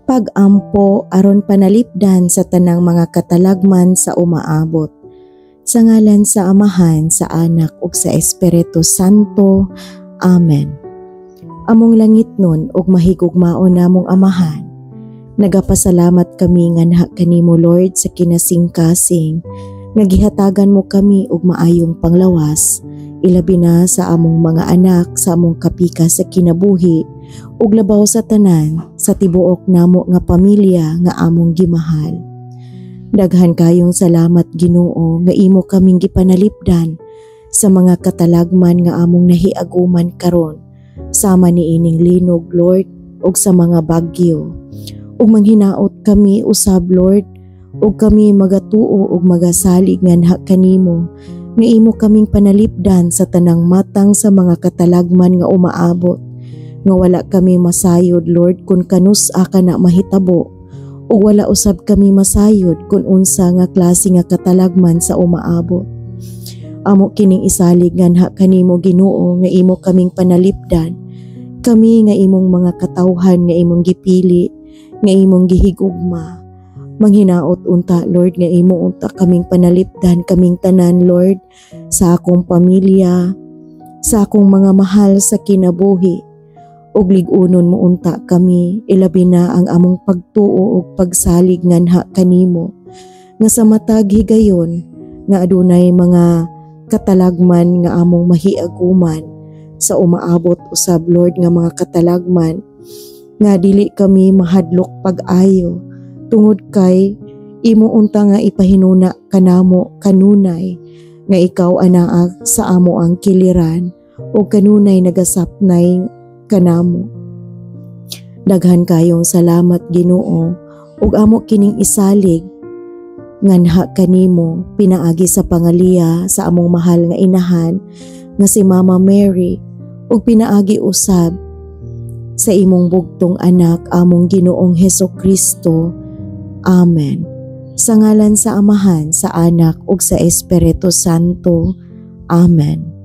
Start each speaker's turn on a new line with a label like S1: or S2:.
S1: pag-ampo aron panalipdan sa tanang mga katalagman sa umaabot. Sa ngalan sa Amahan, sa Anak ug sa Espiritu Santo. Amen. Among langit nun ug mahigugmaon namong Amahan, nagapasalamat kami nganha kanimo Lord sa kinasingkasing, nagihatagan mo kami ug maayong panglawas, ilabi na sa among mga anak, sa among kapika sa kinabuhi, ug labaw sa tanan, sa tibuok namo nga pamilya nga among gimahal. Daghan kayong salamat Ginoo nga imo kaming gipanalipdan sa mga katalagman nga among nahiaguman karon, sama ni ining linog Lord ug sa mga bagyo. Ug manghinaot kami usab Lord, ug kami magatuo ug magasalig nganha kanimo nga imo kaming panalipdan sa tanang matang sa mga katalagman nga umaabot, nga wala kami masayod Lord kun kanus-a ka na mahitabo, ug wala usab kami masayod kun unsa nga klase nga katalagman sa umaabot. Amo kining isalig nganha kanimo Ginoo nga imo kaming panalipdan, kami nga imong mga katawhan nga imong gipili, nga imong gihigugma. Manghinaot unta Lord nga imo unta kaming panalipdan kaming tanan Lord, sa akong pamilya, sa akong mga mahal sa kinabuhi, ug lig-unon mo unta kami, ilabi na ang among pagtuo ug pagsalig nganha kanimo, nga sa matag higayon nga adunay mga katalagman nga among mahiaguman sa umaabot usab Lord nga mga katalagman nga dili kami mahadlok pag-ayo, tungod kay imo unta nga ipahinuna kanamo kanunay nga ikaw anaa sa amo ang kiliran ug kanunay nagasapnay kanamo. Daghan kayong salamat Ginoo, ug amo kining isalig nganha kanimo pinaagi sa pangaliya sa among mahal nga inahan nga si Mama Mary, ug pinaagi usab sa imong bugtong anak among Ginoong Hesukristo. Amen. Sa ngalan sa Amahan, sa Anak ug sa Espiritu Santo. Amen.